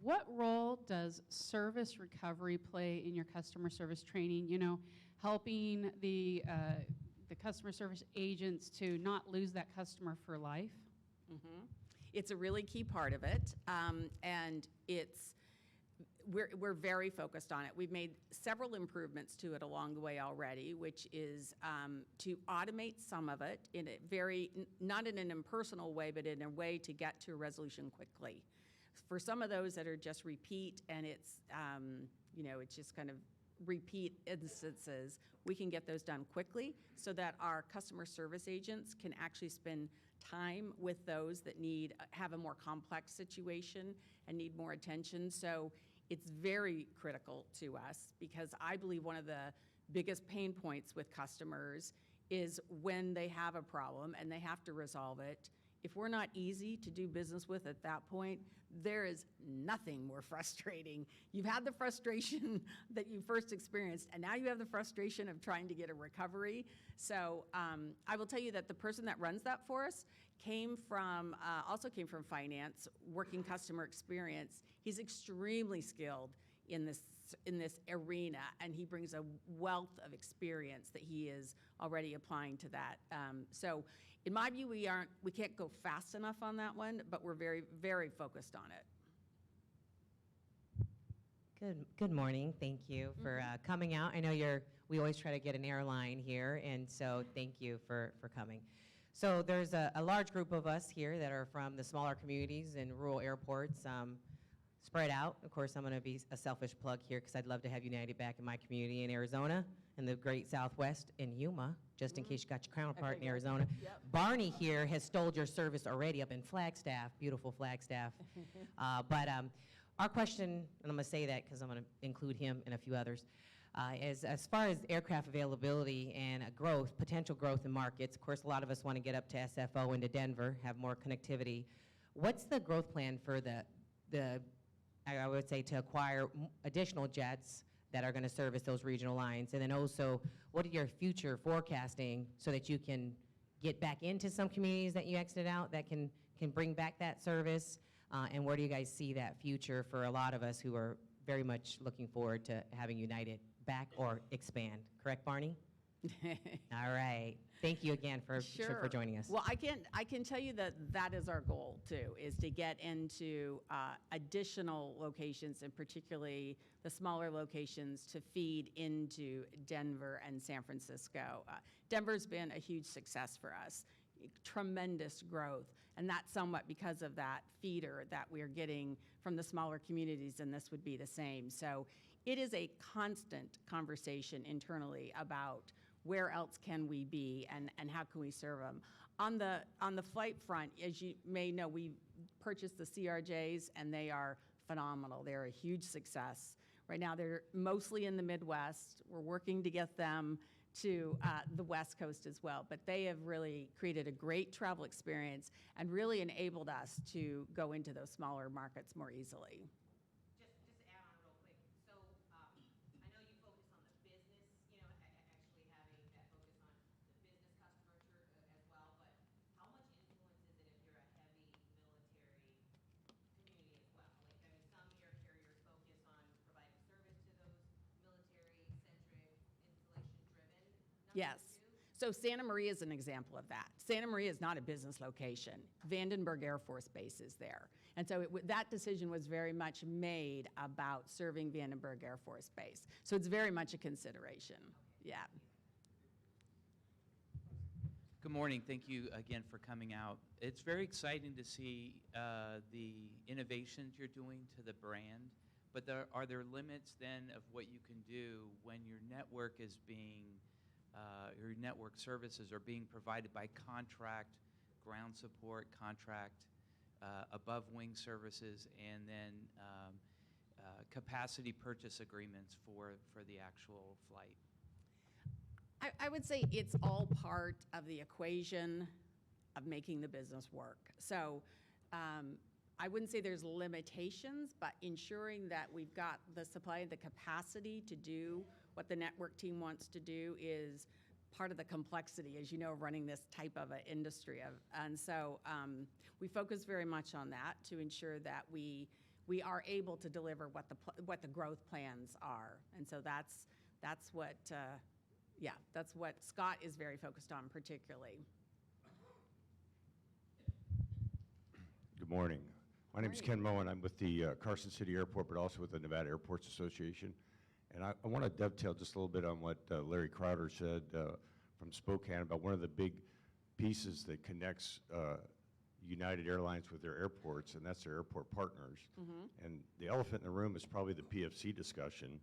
Speaker 3: What role does service recovery play in your customer service training? You know, helping the customer service agents to not lose that customer for life?
Speaker 9: Mm-hmm. It's a really key part of it, and we're very focused on it. We've made several improvements to it along the way already, which is to automate some of it in a not in an impersonal way, but in a way to get to a resolution quickly. For some of those that are just repeat and it's just kind of repeat instances, we can get those done quickly so that our customer service agents can actually spend time with those that have a more complex situation and need more attention. So it's very critical to us because I believe one of the biggest pain points with customers is when they have a problem and they have to resolve it, if we're not easy to do business with at that point, there is nothing more frustrating. You've had the frustration that you first experienced, and now you have the frustration of trying to get a recovery. So I will tell you that the person that runs that for us also came from finance, working customer experience. He's extremely skilled in this arena, and he brings a wealth of experience that he is already applying to that. So in my view, we can't go fast enough on that one, but we're very, very focused on it.
Speaker 14: Good morning. Thank you for coming out. I know we always try to get an airline here, and so thank you for coming. So there's a large group of us here that are from the smaller communities and rural airports, spread out. Of course, I'm going to be a selfish plug here because I'd love to have United back in my community in Arizona, in the great Southwest, in Yuma, just in case you got your counterpart in Arizona.
Speaker 9: Yep.
Speaker 14: Barney here has stole your service already up in Flagstaff, beautiful Flagstaff. But our question, and I'm going to say that because I'm going to include him and a few others, is as far as aircraft availability and potential growth in markets. Of course, a lot of us want to get up to SFO into Denver, have more connectivity. What's the growth plan for I would say, to acquire additional jets that are going to service those regional lines? And then also, what are your future forecasting so that you can get back into some communities that you exited out that can bring back that service? And where do you guys see that future for a lot of us who are very much looking forward to having United back or expand? Correct, Barney? All right. Thank you again for joining us.
Speaker 9: Well, I can tell you that is our goal too, is to get into additional locations, and particularly the smaller locations, to feed into Denver and San Francisco. Denver's been a huge success for us, tremendous growth, and that's somewhat because of that feeder that we're getting from the smaller communities, and this would be the same. So it is a constant conversation internally about where else can we be and how can we serve them. On the flight front, as you may know, we purchased the CRJs, and they are phenomenal. They're a huge success. Right now, they're mostly in the Midwest. We're working to get them to the West Coast as well. But they have really created a great travel experience and really enabled us to go into those smaller markets more easily. Yes. So Santa Maria is an example of that. Santa Maria is not a business location. Vandenberg Air Force Base is there. And so that decision was very much made about serving Vandenberg Air Force Base. So it's very much a consideration. Yeah.
Speaker 15: Good morning. Thank you again for coming out. It's very exciting to see the innovations you're doing to the brand, but are there limits then of what you can do when your network is being your network services are being provided by contract, ground support, contract, above wing services, and then capacity purchase agreements for the actual flight?
Speaker 9: I would say it's all part of the equation of making the business work. So I wouldn't say there's limitations, but ensuring that we've got the supply and the capacity to do what the network team wants to do is part of the complexity, as you know, running this type of an industry. And so we focus very much on that to ensure that we are able to deliver what the growth plans are. And so that's what Scott is very focused on particularly.
Speaker 16: Good morning. My name is Ken Moen. I'm with the Carson City Airport, but also with the Nevada Airports Association. And I want to dovetail just a little bit on what Larry Krauter said from Spokane about one of the big pieces that connects United Airlines with their airports, and that's their airport partners. Mm-hmm. And the elephant in the room is probably the PFC discussion.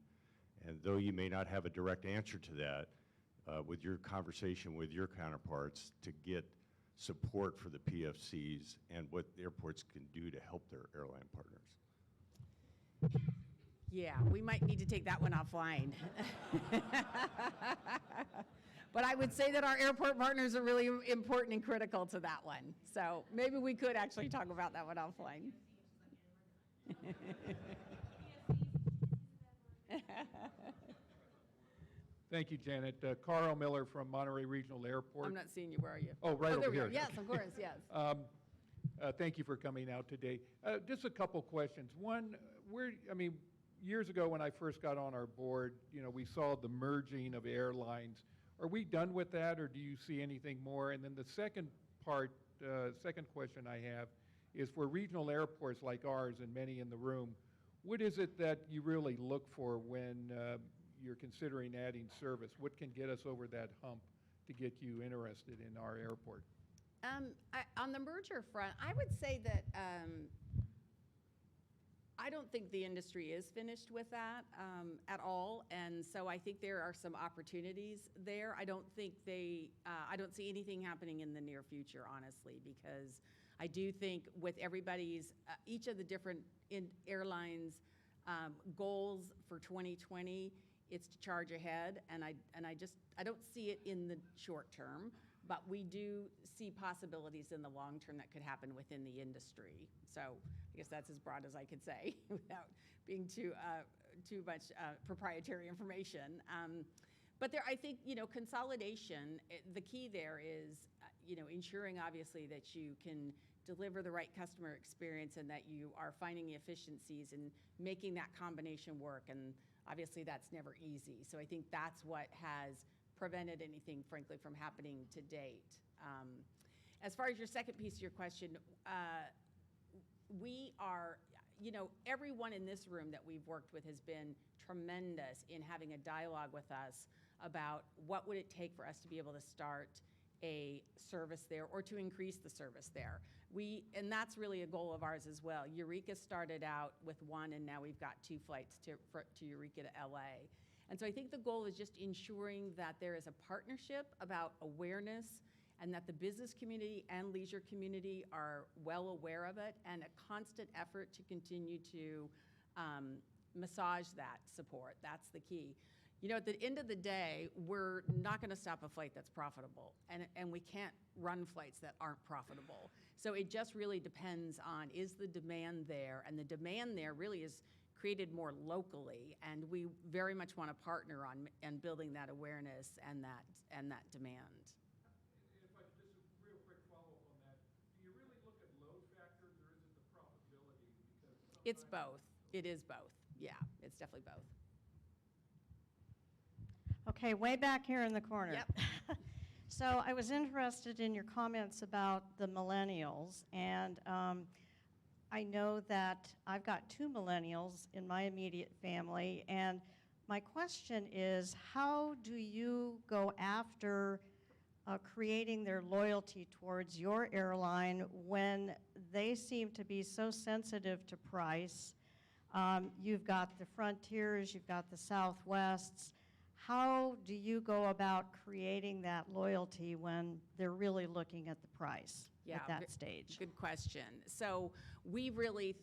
Speaker 16: And though you may not have a direct answer to that, with your conversation with your counterparts to get support for the PFCs and what the airports can do to help their airline partners.
Speaker 9: Yeah, we might need to take that one offline. But I would say that our airport partners are really important and critical to that one. So maybe we could actually talk about that one offline.
Speaker 17: Thank you, Janet. Carl Miller from Monterey Regional Airport.
Speaker 9: I'm not seeing you. Where are you?
Speaker 17: Oh, right
Speaker 9: there
Speaker 17: over
Speaker 9: we are.
Speaker 17: here.
Speaker 9: Yes, of course, yes.
Speaker 17: Thank you for coming out today. Just a couple questions. One, years ago when I first got on our board, we saw the merging of airlines. Are we done with that, or do you see anything more? And then the second question I have is for regional airports like ours and many in the room, what is it that you really look for when you're considering adding service? What can get us over that hump to get you interested in our airport?
Speaker 9: On the merger front, I would say that I don't think the industry is finished with that at all, and so I think there are some opportunities there. I don't see anything happening in the near future, honestly, because I do think with everybody's, each of the different airlines' goals for 2020, it's to charge ahead, and I don't see it in the short term, but we do see possibilities in the long term that could happen within the industry. So I guess that's as broad as I could say without being too much proprietary information. But I think, consolidation, the key there is, ensuring obviously that you can deliver the right customer experience and that you are finding the efficiencies and making that combination work. And obviously that's never easy. So I think that's what has prevented anything, frankly, from happening to date. As far as your second piece of your question, we are, everyone in this room that we've worked with has been tremendous in having a dialogue with us about what would it take for us to be able to start a service there or to increase the service there. And that's really a goal of ours as well. Eureka started out with one, and now we've got 2 flights to Eureka to LA. And so I think the goal is just ensuring that there is a partnership about awareness and that the business community and leisure community are well aware of it, and a constant effort to continue to massage that support. That's the key. At the end of the day, we're not going to stop a flight that's profitable, and we can't run flights that aren't profitable. So it just really depends on, is the demand there? And the demand there really is created more locally, and we very much want to partner on and building that awareness and that demand.
Speaker 17: If I could just a real quick follow-up on that, do you really look at load factors, or is it the profitability? Because
Speaker 9: it's both. It is both. Yeah, it's definitely both.
Speaker 18: Okay, way back here in the corner.
Speaker 9: Yep.
Speaker 18: So I was interested in your comments about the millennials, and I know that I've got 2 millennials in my immediate family, and my question is, how do you go after creating their loyalty towards your airline when they seem to be so sensitive to price? You've got the Frontiers, you've got the Southwests. How do you go about creating that loyalty when they're really looking at the price at that stage?
Speaker 9: Good question. So we really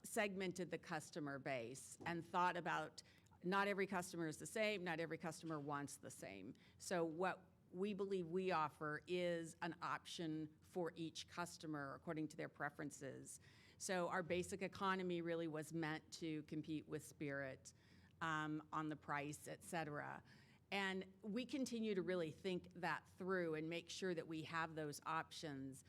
Speaker 9: segmented the customer base and thought about not every customer is the same, not every customer wants the same. So what we believe we offer is an option for each customer according to their preferences. So our basic economy really was meant to compete with Spirit on the price, et cetera. And we continue to really think that through and make sure that we have those options.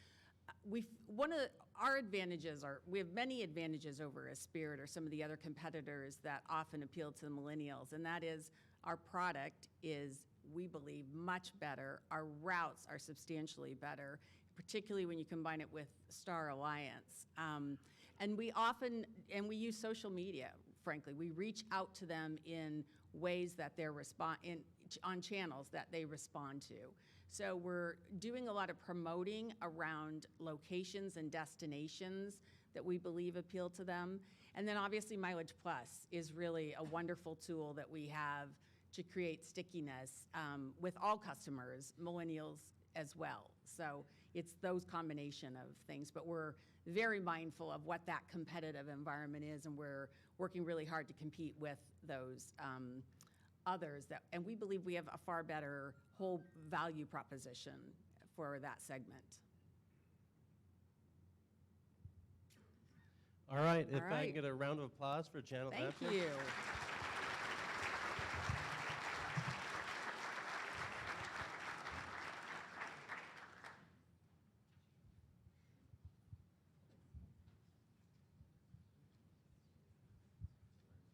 Speaker 9: One of our advantages are, we have many advantages over a Spirit or some of the other competitors that often appeal to the millennials, and that is our product is, we believe, much better. Our routes are substantially better, particularly when you combine it with Star Alliance. And we use social media. Frankly, we reach out to them in ways that they're on channels that they respond to. So we're doing a lot of promoting around locations and destinations that we believe appeal to them. And then obviously Mileage Plus is really a wonderful tool that we have to create stickiness with all customers, millennials as well. So it's those combination of things, but we're very mindful of what that competitive environment is, and we're working really hard to compete with those others, and we believe we have a far better whole value proposition for that segment.
Speaker 1: All right, if I
Speaker 9: right.
Speaker 1: can get a round of applause for Janet
Speaker 9: Thank
Speaker 1: Leffel.
Speaker 9: you.